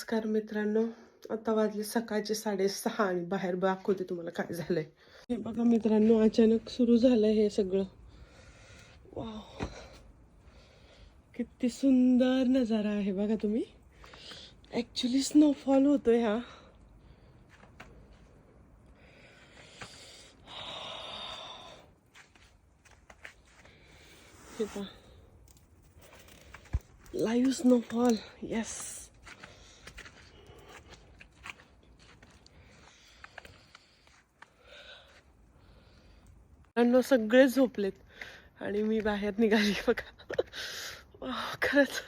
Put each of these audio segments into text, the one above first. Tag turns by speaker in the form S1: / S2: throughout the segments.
S1: नमस्कार मित्रांनो, आता वाजले सकाळचे 6:30 आणि बाहेर दाखवते तुम्हाला काय झालंय. हे बघा मित्रांनो, अचानक सुरू झालंय हे सगळं. वाव, किती सुंदर नजारा आहे बघा तुम्ही. ऍक्च्युली स्नोफॉल होतोय हा. हे पहा, लाईव्ह स्नोफॉल. येस, सगळे झोपलेत आणि मी बाहेर निघाली बघा. वाव, खरंच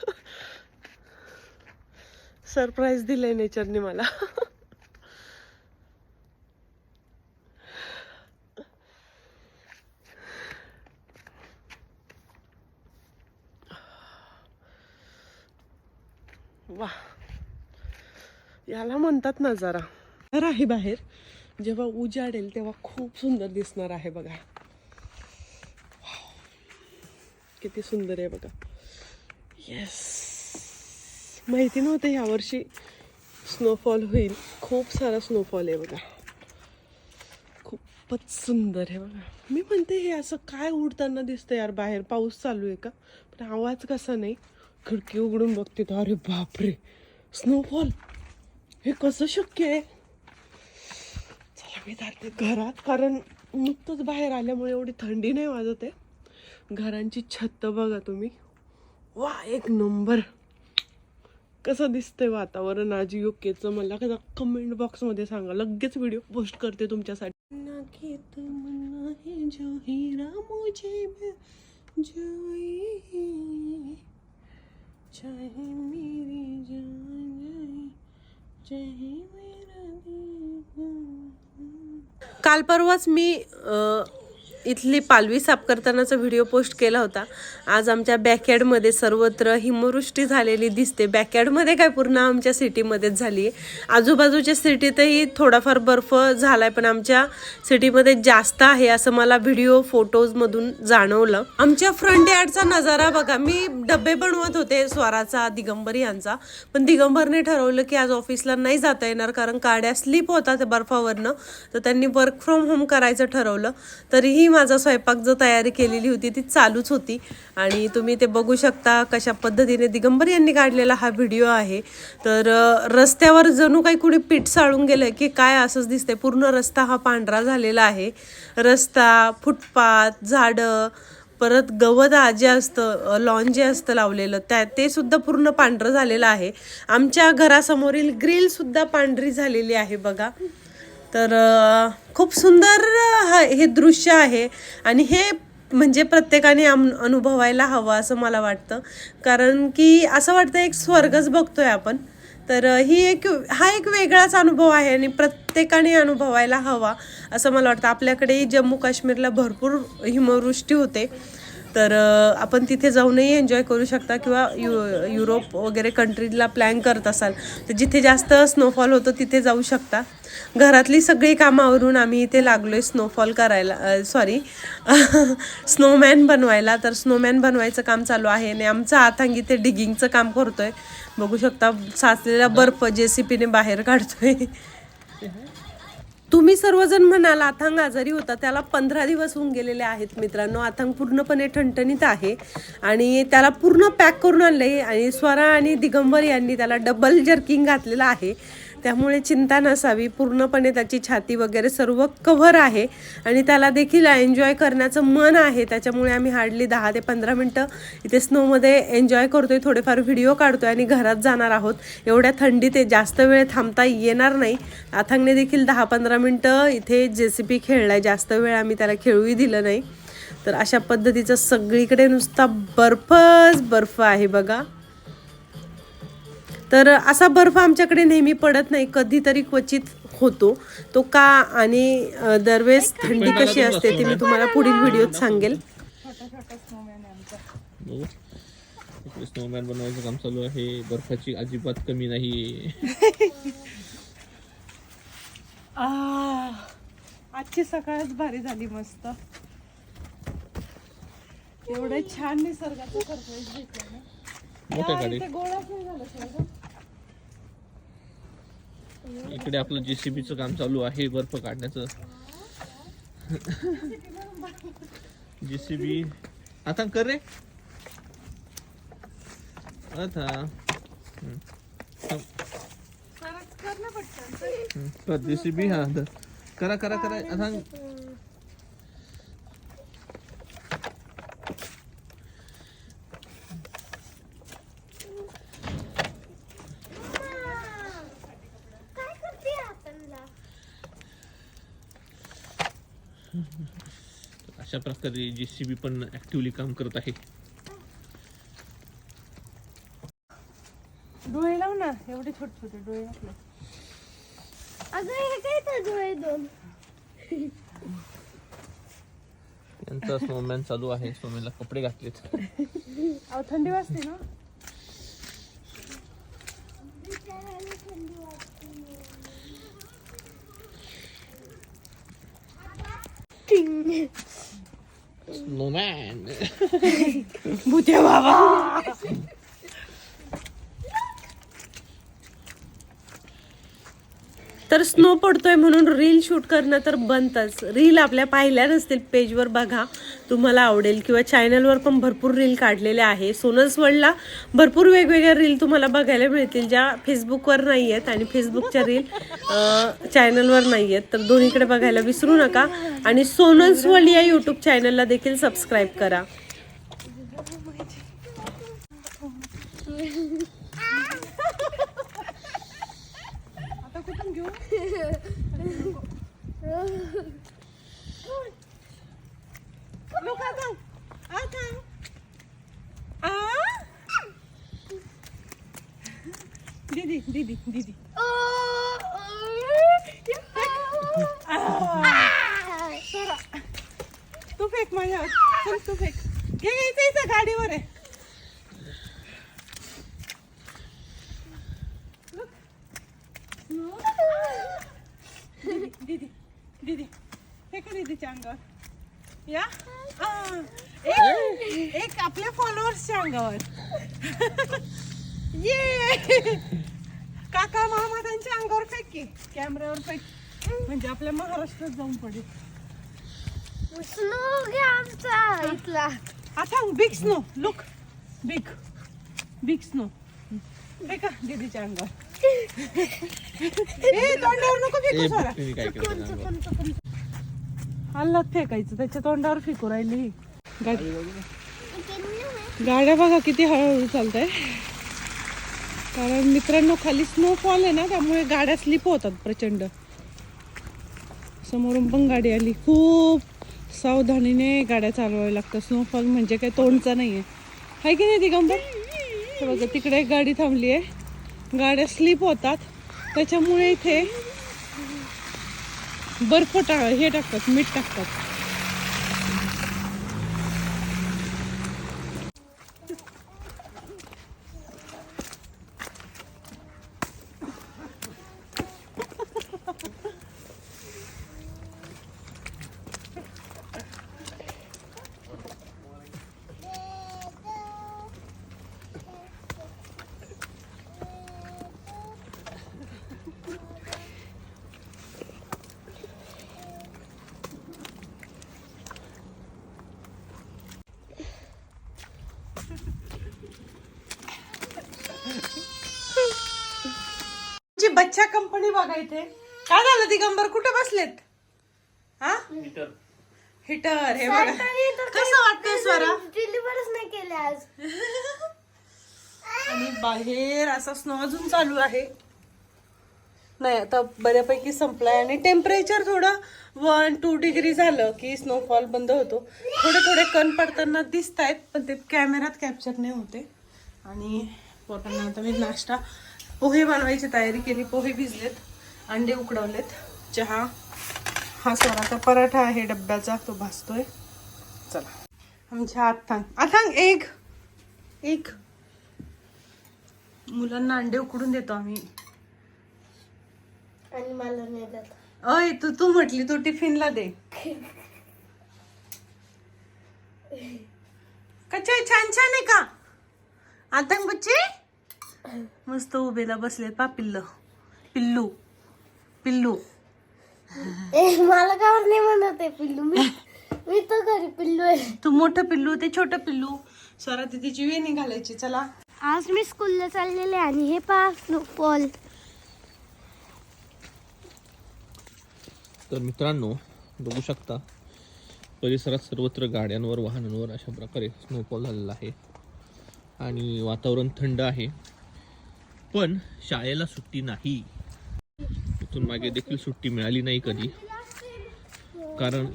S1: सरप्राईज दिलंय नेचरने मला. वा, याला म्हणतात नजारा. तर आहे बाहेर, जेव्हा उजाडेल तेव्हा खूप सुंदर दिसणार आहे बघा. किती सुंदर आहे बघा. येस, माहिती नव्हतं यावर्षी स्नोफॉल होईल. खूप सारा स्नोफॉल आहे बघा. खूपच सुंदर आहे बघा. मी म्हणते हे असं काय उडताना दिसतं यार. बाहेर पाऊस चालू आहे का, पण आवाज कसा नाही. खिडकी उघडून बघते तर अरे बापरे, स्नोफॉल. हे कसं शक्य आहे. चला मी जाते घरात, कारण नुकतंच बाहेर आल्यामुळे एवढी थंडी नाही वाजत आहे. घरांची छत बघा तुम्ही. वा, एक नंबर. कसं दिसतंय वातावरण आज युकेचं मला कसं कमेंट बॉक्स मध्ये सांगा. लगेच व्हिडिओ पोस्ट करते तुमच्यासाठी. काल परवाच मी इथली पालवी साफ करतानाचा व्हिडिओ पोस्ट केला होता. आज आमच्या बॅकयार्डमध्ये सर्वत्र हिमवृष्टी झालेली दिसते. बॅकयार्डमध्ये काय, पूर्ण आमच्या सिटीमध्येच झाली आहे. आजूबाजूच्या सिटीतही थोडाफार बर्फ झालाय, पण आमच्या सिटीमध्ये जास्त आहे असं मला व्हिडिओ फोटोजमधून जाणवलं. आमच्या फ्रंट यार्डचा नजारा बघा. मी डबे बनवत होते स्वराचा, दिगंबर यांचा, पण दिगंबरने ठरवलं की आज ऑफिसला नाही जाता येणार कारण गाड्या स्लिप होतात बर्फावरनं, तर त्यांनी वर्क फ्रॉम होम करायचं ठरवलं. तरीही माझा स्वयंपाक जो तयारी केलेली होती ती चालूच होती. आणि तुम्ही ते बघू शकता कशा पद्धतीने दिगंबर यांनी काढलेला हा व्हिडिओ आहे. तर रस्त्यावर जणू काही कुणी पीठ साळून गेलं की काय असंच दिसतंय. पूर्ण रस्ता हा पांढरा झालेला आहे. रस्ता, फुटपाथ, झाडं, परत गवत जे असतं, लॉन जे असतं लावलेलं ते सुद्धा पूर्ण पांढरं झालेलं आहे. आमच्या घरासमोरील ग्रिल सुद्धा पांढरी झालेली आहे बघा. तर खूप सुंदर हे दृश्य आहे आणि हे म्हणजे प्रत्येकाने अनुभवायला हवं असं मला वाटतं. कारण की असं वाटतं एक स्वर्गच बघतोय आपण. तर हा एक वेगळाच अनुभव आहे आणि प्रत्येकाने अनुभवायला हवा असं मला वाटतं. आपल्याकडे जम्मू काश्मीरला भरपूर हिमवृष्टी होते, तर आपण तिथे जाऊनही एन्जॉय करू शकता. किंवा युरोप वगैरे कंट्रीला प्लॅन करत असाल तर जिथे जास्त स्नोफॉल होतं तिथे जाऊ शकता. घरातली सगळी कामावरून आम्ही इथे लागलोय स्नोफॉल करायला, स्नोमॅन बनवायला. तर स्नोमॅन बनवायचं काम चालू आहे आणि आमचा आथांग इथे डिगिंगचं काम करतोय. बघू शकता साचलेला बर्फ JCPने बाहेर काढतोय. तुम्ही सर्वजण म्हणाल आथांग आजारी होता, त्याला 15 दिवस होऊन गेलेले आहेत मित्रांनो. आथांग पूर्णपणे ठणठणीत आहे आणि त्याला पूर्ण पॅक करून आणले आणि स्वरा आणि दिगंबर यांनी त्याला डबल जर्किंग घातलेलं आहे. त्यामुळे चिंता नसावी. पूर्णपणे त्याची छाती वगैरे सर्व कव्हर आहे आणि त्याला देखील एन्जॉय करण्याचं मन आहे. त्याच्यामुळे आम्ही हार्डली 10 ते 15 मिनटं इथे स्नोमध्ये एन्जॉय करतोय, थोडेफार व्हिडिओ काढतोय आणि घरात जाणार आहोत. एवढ्या थंडीत जास्त वेळ थांबता येणार नाही. आथांगने देखील 10-15 मिनटं इथे JCP खेळलाय. जास्त वेळ आम्ही त्याला खेळूही दिलं नाही. तर अशा पद्धतीचं सगळीकडे नुसता बर्फच बर्फ आहे बघा. तर असा बर्फ आमच्याकडे नेहमी पडत नाही, कधीतरी क्वचित होतो तो का. आणि दरवेळेस थंडी कशी असते ते मी तुम्हाला पुढील व्हिडिओत सांगेल.
S2: स्नोमॅन बनवायचं काम चालू आहे. बर्फाची अजिबात कमी नाही.
S1: आजची सकाळच भारी झाली मस्त. एवढं छान निसर्गाचं सरप्राईज भेटलं ना.
S2: मोठ्या गाडी
S1: गोळाच नाही झालं सगळं.
S2: इकडे आपलं JCB चं काम चालू आहे बर्फ काढण्याचं. JCB आता कर रे आता JCB हा करा करा करा आता अशा प्रकारे JCB पण ऍक्टिव्हली काम करत आहे.
S1: डोळे लाव ना, एवढे छोटे छोटे डोळे आपले.
S3: अगं हे काय तर डोळे दोन.
S2: यांचा स्नोमॅन चालू आहे. स्नोमॅनला कपडे घातलेत.
S1: अहो थंडी वाजते ना.
S2: स्नोमॅन
S1: भूत्या बाबा. तर स्नो पडतोय म्हणून रील शूट करणं तर बनतच. रील आपल्या पाहिल्या नसतील पेजवर बघा, तुम्हाला आवडेल. किंवा चॅनलवर पण भरपूर रील काढलेल्या आहे. सोनल्स वर्ल्डला भरपूर वेगवेगळ्या रील तुम्हाला बघायला मिळतील, ज्या फेसबुकवर नाही आहेत आणि फेसबुकच्या रील चॅनलवर नाही आहेत. तर दोन्हीकडे बघायला विसरू नका. आणि सोनल्स वर्ल्ड या यूट्यूब चॅनलला देखील सबस्क्राईब करा. दीदी दीदी दीदी तू फेक माझ्यावर. चल तू फेक. हे घ्यायचं इथं गाडीवर आहे. दीदी दीदी हे का दीदीच्या अंगावर या. एक आपल्या फॉलोअर्सच्या अंगावर. ये काका मामा त्यांच्या अंगावर फेक की, कॅमेऱ्यावर फेक, म्हणजे आपल्या महाराष्ट्रात जाऊन पडेल.
S3: स्नो घ्या आमचा इथला.
S1: आता big snow. Look big big snow. फेका दीदीच्या अंगावर. तोंडावर नको फेकू सोडा.
S2: तुम्ही काय केलं?
S1: हल्लात फेकायचं, त्याच्या तोंडावर फेकू राहिली. गाड्या बघा किती हळूहळू चालत आहे. कारण मित्रांनो खाली स्नोफॉल आहे ना, त्यामुळे गाड्या स्लिप होतात प्रचंड. समोरून पण गाडी आली. खूप सावधानीने गाड्या चालवाव्या लागतात. स्नोफॉल म्हणजे काही तोंडचा नाही आहे की नाही दिगंबर? बघा तिकडे एक गाडी थांबली आहे. गाड्या स्लिप होतात, त्याच्यामुळे इथे बर्फ हे टाकतात, मीठ टाकतात. बच्चा कंपनी बघा इथे. काय झालं दिगंबर, कुठे बसलेत? हा हिटर. हे बघा कसं वाटतंय स्वरा.
S3: डिलिव्हरच नाही केले आज.
S1: आणि बाहेर असा स्नो अजून चालू आहे. नाही आता बऱ्यापैकी संपलाय. आणि टेम्परेचर थोडं 1-2 डिग्री झालं की स्नोफॉल बंद होतो. थोडे थोडे कण पडताना दिसत आहेत, पण ते कॅमेऱ्यात कॅप्चर नाही होते. आणि पोटांना आता मी नाश्ता पोहे बनवायची तयारी केली. पोहे भिजलेत, अंडे उकडवलेत, चहा. हा स्वराचा पराठा आहे डब्याचा, तो भाजतोय. चला आमच्या आथांग एक मुलांना अंडे उकडून देतो आम्ही.
S3: आणि मला नाही देत.
S1: अय तू म्हटली तू टिफिनला दे. कच्चा छान छान आहे का आतंग बच्चे? मस्त उभेला बसले पा पिल्लू. पिल्लू.
S3: मला का नाही म्हणत आहे पिल्लू. मी तर घरी पिल्लू आहे.
S1: तू मोठं पिल्लू, ते छोटं पिल्लू. स्वरा तिची वेणी घालायची. चला
S3: आज मी स्कूलला चाललेले आणि हे पहा स्नोफॉल.
S2: तर मित्रांनो बघू शकता परिसरात सर्वत्र गाड्यांवर वाहनांवर अशा प्रकारे स्नोफॉल झालेला आहे आणि वातावरण थंड आहे. पण शाळेला सुट्टी नाही. इथून मागे देखील सुट्टी मिळाली नाही कधी. कारण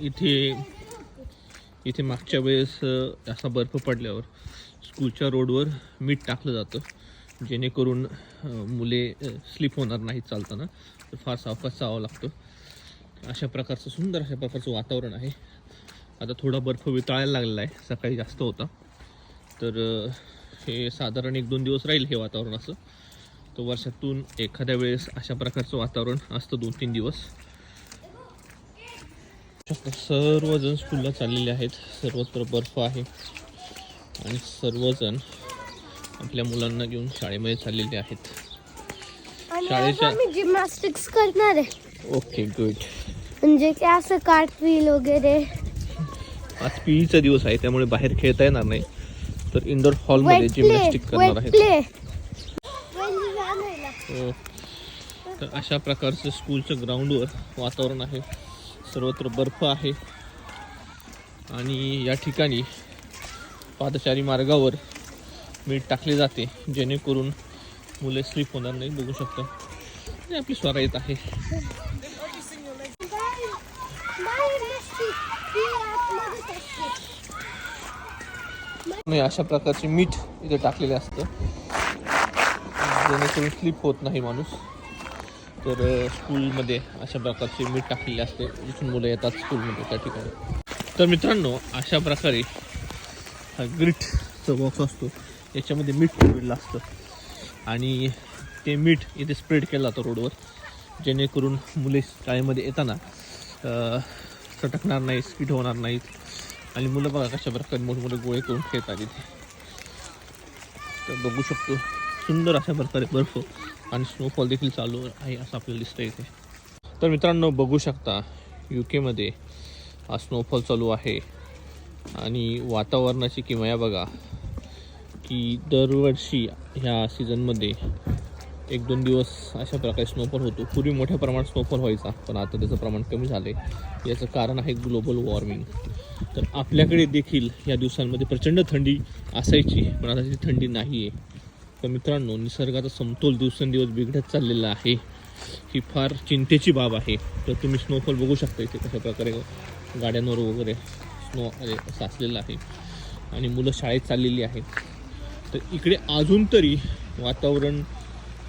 S2: इथे मागच्या वेळेस असा बर्फ पडल्यावर स्कूलच्या रोडवर मीठ टाकलं जातं जेणेकरून मुले स्लिप होणार नाहीत चालताना. तर फार सावकाश जावं लागतं. अशा प्रकारचं सुंदर अशा प्रकारचं वातावरण आहे. आता थोडा बर्फ वितळायला लागलेला आहे. सकाळी जास्त होता. तर हे साधारण 1-2 दिवस राहील हे वातावरण असं. तर वर्षातून एखाद्या वेळेस अशा प्रकारचं वातावरण असतं 2-3 दिवस. सर्वजण स्कूलला चाललेले आहेत. सर्वत्र बर्फ आहे आणि सर्वजण आपल्या मुलांना घेऊन शाळेमध्ये चाललेले आहेत. शाळेच्या
S3: मी जिम्नॅस्टिक्स करणार आहे.
S2: Okay good.
S3: म्हणजे की असं कार्टव्हील वगैरे.
S2: आज पीईचा दिवस आहे त्यामुळे बाहेर खेळता येणार नाही. तर इंडोर हॉलमध्ये जिम्नॅस्टिक करणार आहेत. हो. तर अशा प्रकारचं स्कूलच्या ग्राउंडवर वातावरण आहे. सर्वत्र बर्फ आहे आणि या ठिकाणी पादचारी मार्गावर मीठ टाकले जाते जेणेकरून मुले स्लिप होणार नाही. बघू शकता आणि आपली स्वरा येत आहे. अशा प्रकारचे मीठ इथे टाकलेले असतं जेणेकरून स्लिप होत नाही माणूस. तर स्कूलमध्ये अशा प्रकारचे मीठ टाकलेले असते जिथून मुलं येतात स्कूलमध्ये त्या ठिकाणी. तर मित्रांनो अशा प्रकारे हा ग्रीटचा बॉक्स असतो याच्यामध्ये मीठ ठेवलेलं असतं आणि ते मीठ इथे स्प्रेड केलं जातं रोडवर जेणेकरून मुले शाळेमध्ये येताना सटकणार नाही, स्किड होणार नाहीत आणि मुलं बघा कशा प्रकारे मोठमोठे गोळे करून खेळतात इथे. तर बघू शकतो सुंदर अशा प्रकारे बर्फ आणि स्नोफॉल देखील चालू आहे असं आपल्याला दिसतं इथे. तर मित्रांनो बघू शकता UK हा स्नोफॉल चालू आहे आणि वातावरणाची किमया बघा की दरवर्षी ह्या सीझनमध्ये 1-2 दिवस अशा प्रकारे स्नोफॉल होतो. पूर्वी मोठ्या प्रमाणात स्नोफॉल व्हायचा पण आता त्याचं प्रमाण कमी झालं आहे. याचं कारण आहे ग्लोबल वॉर्मिंग. तर आपल्याकडे देखील या दिवसांमध्ये प्रचंड थंडी असायची पण आता ती थंडी नाही आहे. तर मित्रांनो निसर्गाचा समतोल दिवसेंदिवस बिघडत चाललेला आहे. ही फार चिंतेची बाब आहे. तर तुम्ही स्नोफॉल बघू शकता इथे कशा प्रकारे गाड्यांवर वगैरे स्नो साचलेलं आहे आणि मुलं शाळेत चाललेली आहेत. तर इकडे अजून तरी वातावरण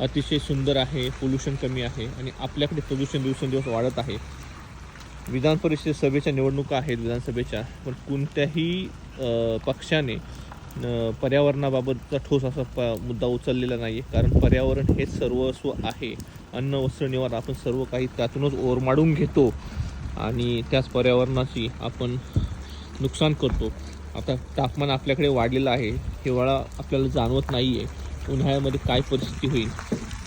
S2: अतिशय सुंदर आहे. पोल्युशन कमी आहे आणि आपल्याकडे प्रदूषण दिवसेंदिवस वाढत आहे. विधान परिषद सभेच्या निवडणुका आहेत विधानसभेच्या पण कोणत्याही पक्षाने पर्यावरणाबाबतचा ठोस असा मुद्दा उचललेला नाही आहे. कारण पर्यावरण हे सर्वस्व आहे. अन्न वस्त्र निवारा आपण सर्व काही त्यातूनच ओरमाडून घेतो आणि त्याच पर्यावरणाची आपण नुकसान करतो. आता तापमान आपल्याकडे वाढलेलं आहे. हिवाळा आपल्याला जाणवत नाही आहे. उन्हाळ्यामध्ये काय परिस्थिती होईल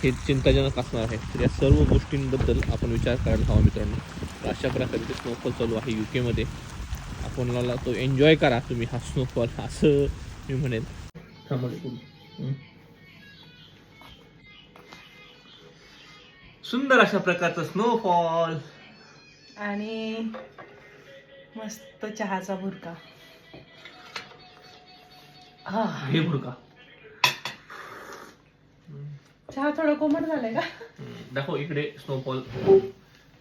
S2: हे चिंताजनक असणार आहे. तर या सर्व गोष्टींबद्दल आपण विचार करायला हवा मित्रांनो. तर अशा प्रकारे स्नोफॉल चालू आहे UK. आपल्याला तो एन्जॉय करा तुम्ही हा स्नोफॉल असं मी म्हणेन. सुंदर अशा प्रकारचा स्नोफॉल
S1: आणि मस्त चहाचा भुरका. हा
S2: हे भुरका
S1: चहा थोडं कोमट झालंय का
S2: दाखव इकडे स्नोफॉल.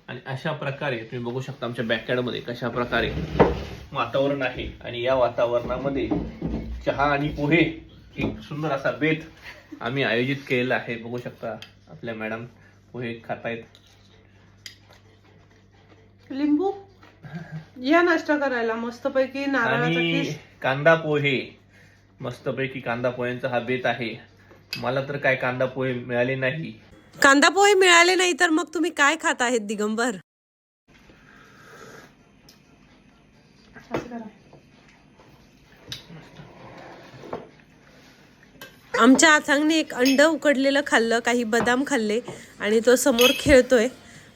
S2: आणि अशा प्रकारे तुम्ही बघू शकता आमच्या बॅकयार्डमध्ये कशा प्रकारे वातावरण आहे आणि या वातावरणामध्ये चहा आणि पोहे एक सुंदर असा बेत आम्ही आयोजित केलेला आहे. बघू शकता आपल्या मॅडम पोहे खातायत.
S1: लिंबू या नाश्ता करायला मस्तपैकी नारळाचा
S2: आणि
S1: किस.
S2: कांदा पोहे मस्तपैकी कांदा पोह्यांचा हा बेत आहे. मला तर काय कांदा पोहे मिळाले नाही.
S1: कांदा पोहे मिळाले नाही तर मग तुम्ही काय खात आहेत दिगंबर? आमच्या आथांगने एक अंड उकडलेलं खाल्लं, काही बदाम खाल्ले आणि तो समोर खेळतोय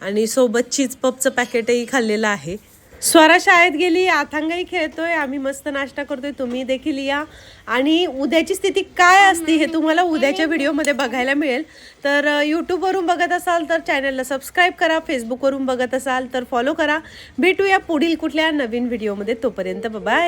S1: आणि सोबत चीज पपचं पॅकेटही खाल्लेलं आहे. स्वरा शाळेत गेली, आथांगाही खेळतोय, आम्ही मस्त नाश्ता करतोय. तुम्ही देखील या. आणि उद्याची स्थिती काय असते हे तुम्हाला उद्याच्या व्हिडिओमध्ये बघायला मिळेल. तर यूट्यूबवरून बघत असाल तर चॅनलला सबस्क्राईब करा, फेसबुकवरून बघत असाल तर फॉलो करा. भेटूया पुढील कुठल्या नवीन व्हिडिओमध्ये. तोपर्यंत बाय.